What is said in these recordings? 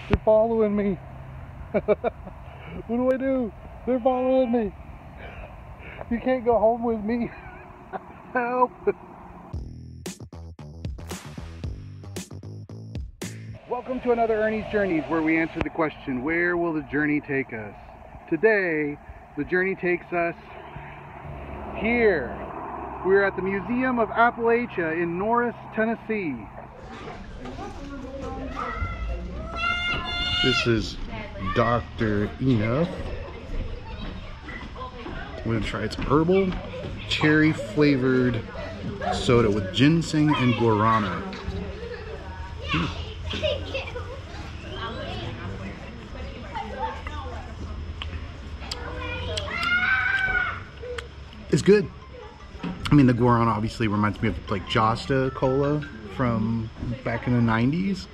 They're following me. What do I do? They're following me. You can't go home with me. Help. Welcome to another Ernie's Journeys, where we answer the question, where will the journey take us? Today, the journey takes us here. We're at the Museum of Appalachia in Norris, Tennessee. This is Dr. Enough. I'm going to try its herbal, cherry flavored soda with ginseng and guarana. It's good. I mean, the guarana obviously reminds me of like Josta Cola from back in the 90s.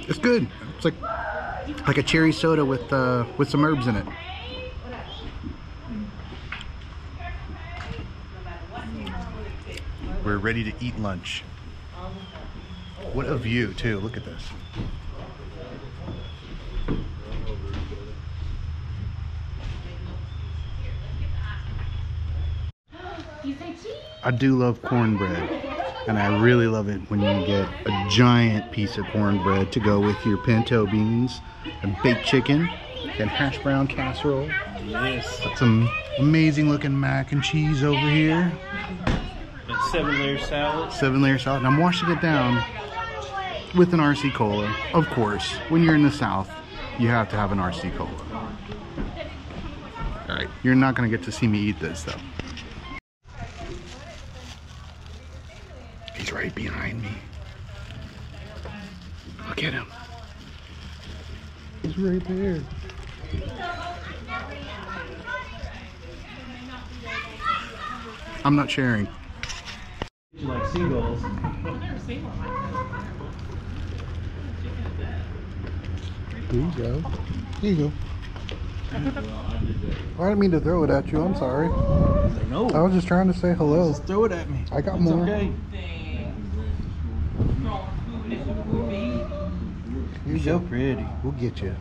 It's good. It's like a cherry soda with some herbs in it. We're ready to eat lunch. What a view too, look at this. I do love cornbread, and I really love it when you get a giant piece of cornbread to go with your pinto beans and baked chicken and hash brown casserole. Yes. Got some amazing looking mac and cheese over here. And 7-layer salad. 7-layer salad. And I'm washing it down with an RC Cola. Of course, when you're in the South, you have to have an RC Cola. Alright, you're not going to get to see me eat this though. He's right behind me. Look at him. He's right there. I'm not sharing. You like seagulls? There you go. Here you go. I didn't mean to throw it at you. I'm sorry. No. I was just trying to say hello. Just throw it at me. I got it's more. Okay. You're so pretty. We'll get you.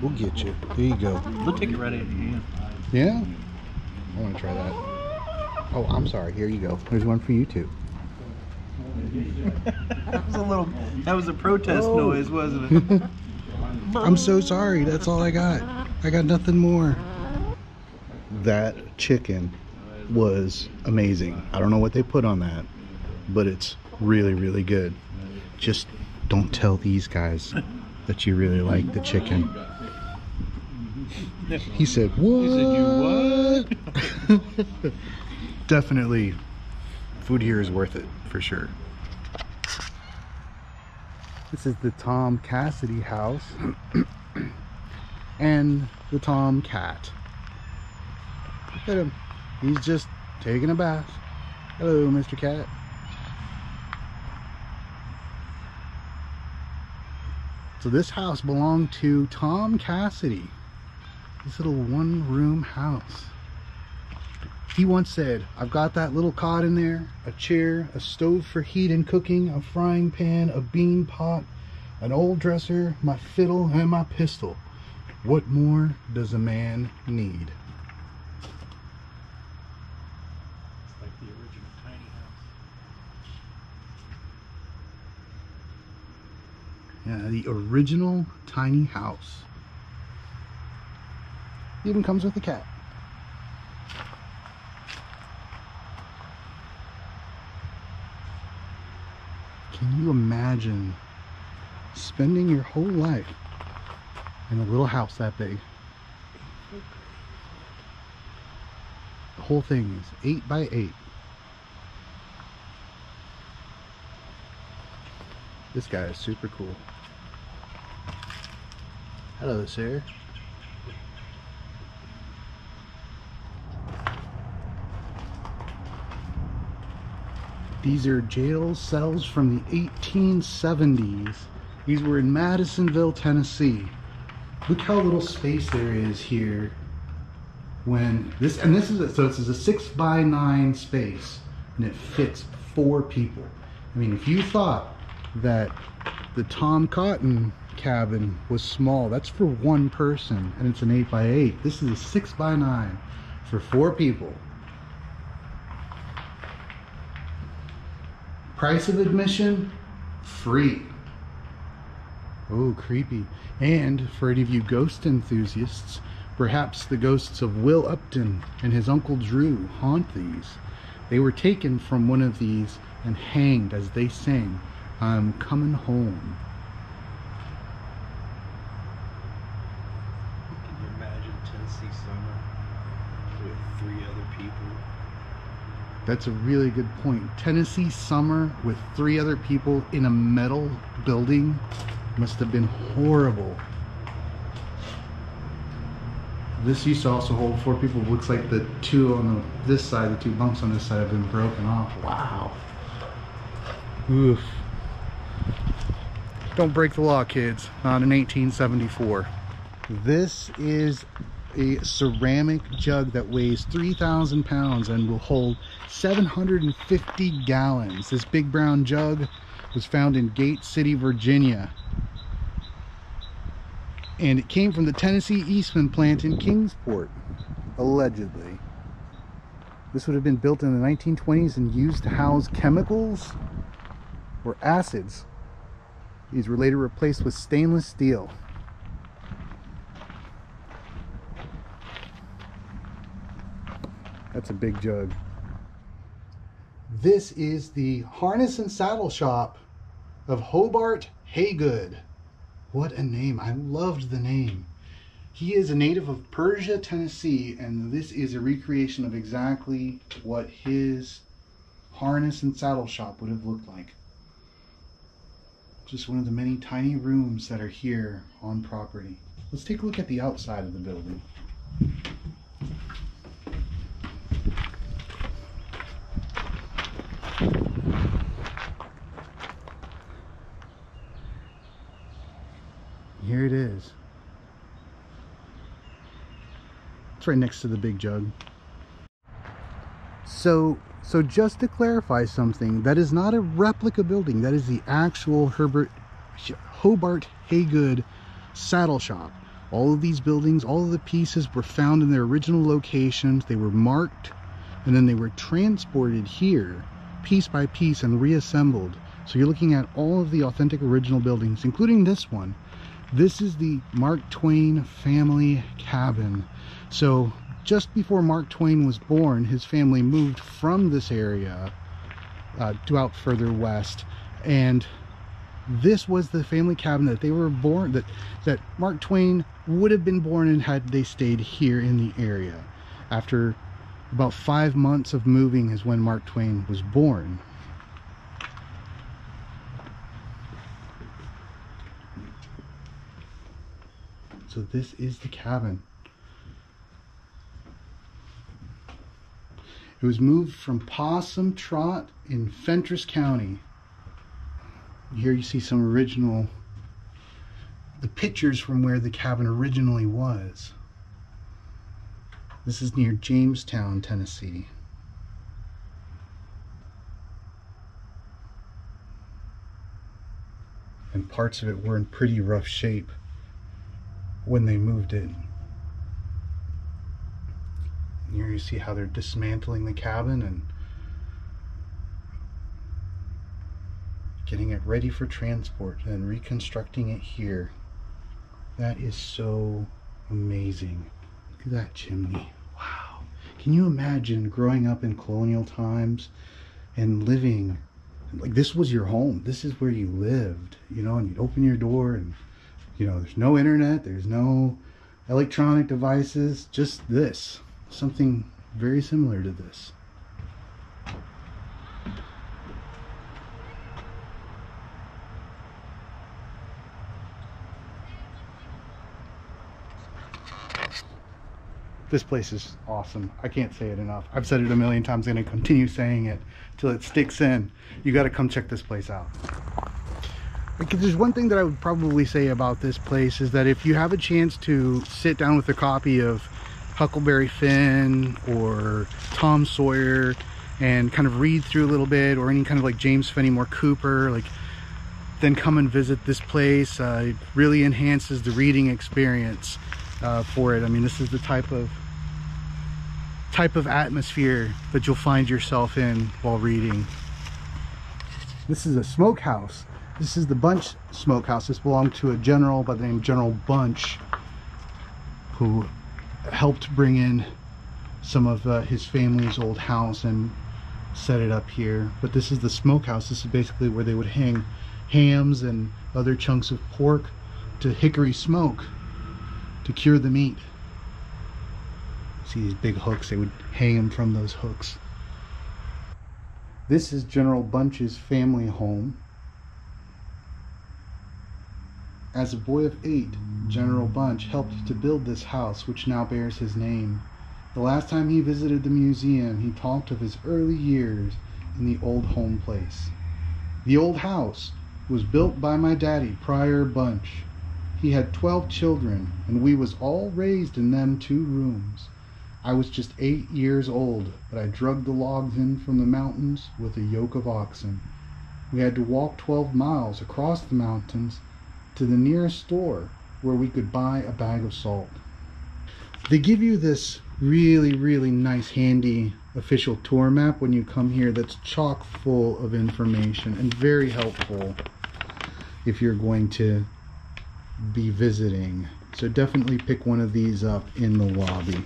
We'll get you. There you go. We'll take it right out of your hand. Yeah? I want to try that. Oh, I'm sorry. Here you go. There's one for you too. That was a protest noise, wasn't it? I'm so sorry. That's all I got. I got nothing more. That chicken was amazing. I don't know what they put on that, but it's really, really good. Just don't tell these guys that you really like the chicken. He said, what? He said, you what? Definitely, food here is worth it, for sure. This is the Tom Cassidy House and the Tom Cat. Look at him. He's just taking a bath. Hello, Mr. Cat. So this house belonged to Tom Cassidy. This little one-room house. He once said, I've got that little cot in there, a chair, a stove for heat and cooking, a frying pan, a bean pot, an old dresser, my fiddle, and my pistol. What more does a man need? It's like the original tiny house. Yeah, the original tiny house. Even comes with a cat. Can you imagine spending your whole life in a little house that big? The whole thing is 8 by 8. This guy is super cool. Hello, sir. These are jail cells from the 1870s. These were in Madisonville, Tennessee. Look how little space there is here. When this, and this is, so this is a 6x9 space, and it fits 4 people. I mean, if you thought that The Tom Cotton cabin was small. That's for one person, and it's an 8x8. This is a 6x9 for 4 people. Price of admission, free. Oh, creepy. And for any of you ghost enthusiasts, perhaps the ghosts of Will Upton and his Uncle Drew haunt these. They were taken from one of these and hanged as they sang, "I'm coming home." Can you imagine Tennessee summer with 3 other people? That's a really good point. Tennessee summer with 3 other people in a metal building must have been horrible. This used to also hold 4 people. Looks like the 2 on this side, the 2 bunks on this side have been broken off. Wow. Oof. Don't break the law, kids. Not in 1874. This is a ceramic jug that weighs 3,000 pounds and will hold 750 gallons. This big brown jug was found in Gate City, Virginia. And it came from the Tennessee Eastman plant in Kingsport, allegedly. This would have been built in the 1920s and used to house chemicals or acids. These were later replaced with stainless steel. That's a big jug. This is the harness and saddle shop of Hobart Haygood. What a name. I loved the name. He is a native of Persia, Tennessee, and this is a recreation of exactly what his harness and saddle shop would have looked like. Just one of the many tiny rooms that are here on property. Let's take a look at the outside of the building. Here it is. It's right next to the Big Jug. So just to clarify something, that is not a replica building. That is the actual Hobart Haygood saddle shop. All of these buildings, all of the pieces were found in their original locations. They were marked and then they were transported here piece by piece and reassembled. So you're looking at all of the authentic original buildings, including this one. This is the Mark Twain Family Cabin. So just before Mark Twain was born, his family moved from this area to out further west, and this was the family cabin that they were born, that Mark Twain would have been born in had they stayed here in the area. After about 5 months of moving is when Mark Twain was born. So this is the cabin. It was moved from Possum Trot in Fentress County. Here you see some the pictures from where the cabin originally was. This is near Jamestown, Tennessee. And parts of it were in pretty rough shape when they moved in. And here you see how they're dismantling the cabin and getting it ready for transport and reconstructing it here. That is so amazing. Look at that chimney. Wow. Can you imagine growing up in colonial times and living like this was your home? This is where you lived, you know, and you'd open your door and you know, there's no internet, there's no electronic devices, just this. Something very similar to this. This place is awesome. I can't say it enough. I've said it a million times. I'm going to continue saying it till it sticks in. You got to come check this place out. Because there's one thing that I would probably say about this place is that if you have a chance to sit down with a copy of Huckleberry Finn or Tom Sawyer and kind of read through a little bit, or any kind of like James Fenimore Cooper, like then come and visit this place. It really enhances the reading experience for it. I mean, this is the type of atmosphere that you'll find yourself in while reading. This is a smokehouse. This is the Bunch Smokehouse. This belonged to a general by the name of General Bunch, who helped bring in some of his family's old house and set it up here. But this is the smokehouse. This is basically where they would hang hams and other chunks of pork to hickory smoke to cure the meat. See these big hooks, they would hang them from those hooks. This is General Bunch's family home. As a boy of 8, General Bunch helped to build this house, which now bears his name. The last time he visited the museum, he talked of his early years in the old home place. The old house was built by my daddy, Prior Bunch. He had 12 children, and we was all raised in them 2 rooms. I was just 8 years old, but I drugged the logs in from the mountains with a yoke of oxen. We had to walk 12 miles across the mountains to the nearest store where we could buy a bag of salt. They give you this really nice handy official tour map when you come here that's chock full of information and very helpful if you're going to be visiting. So definitely pick one of these up in the lobby.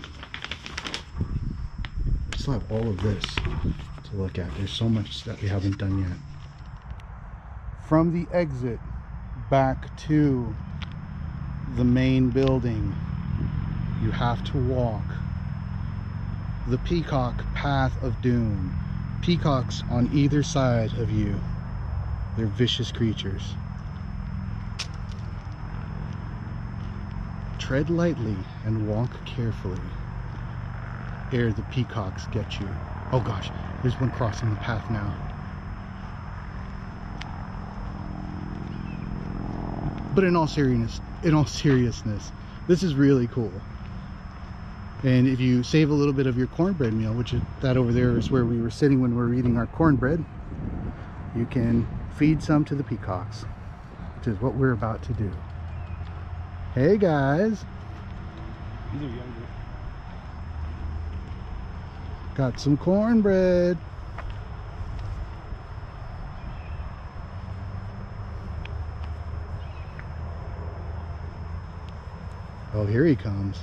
We still have all of this to look at. There's so much that we haven't done yet. From the exit back to the main building, you have to walk the peacock path of doom. Peacocks on either side of you. They're vicious creatures. Tread lightly and walk carefully ere the peacocks get you. Oh gosh, there's one crossing the path now. But in all seriousness, this is really cool. And if you save a little bit of your cornbread meal, which is that over there is where we were sitting when we were eating our cornbread, you can feed some to the peacocks, which is what we're about to do. Hey guys. These are younger. Got some cornbread. Oh, here he comes.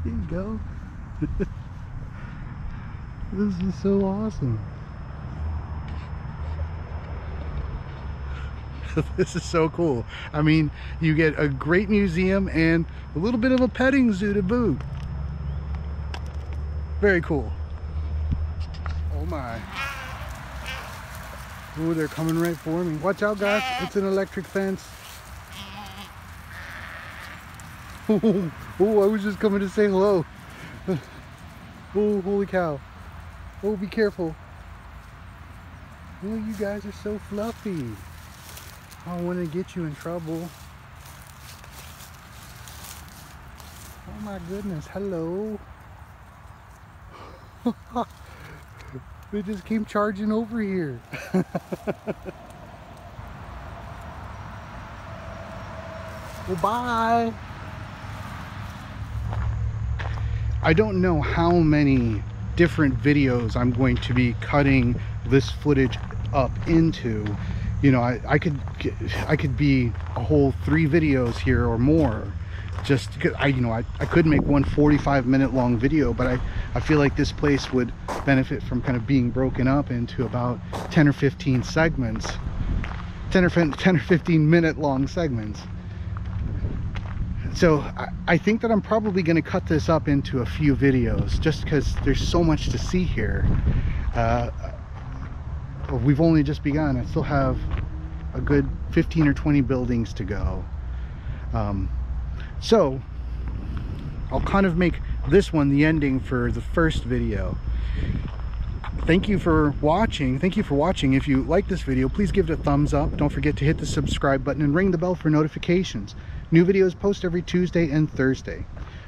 Here you go. This is so awesome. This is so cool. I mean, you get a great museum and a little bit of a petting zoo to boot. Very cool. Oh my. Oh, they're coming right for me. Watch out, guys. It's an electric fence. Oh, I was just coming to say hello. Oh, holy cow. Oh, be careful. Oh, you guys are so fluffy. I don't want to get you in trouble. Oh my goodness, hello. They just came charging over here. Well, bye. I don't know how many different videos I'm going to be cutting this footage up into. You know, I could be a whole 3 videos here or more, just because I could make one 45-minute long video, but I feel like this place would benefit from kind of being broken up into about 10 or 15 segments, 10 or 15 minute long segments. So I think that I'm probably going to cut this up into a few videos just because there's so much to see here. we've only just begun. I still have a good 15 or 20 buildings to go. So I'll kind of make this one the ending for the first video. Thank you for watching. If you like this video, please give it a thumbs up. Don't forget to hit the subscribe button and ring the bell for notifications. New videos post every Tuesday and Thursday.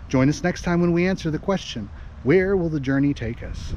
Join us next time when we answer the question, where will the journey take us?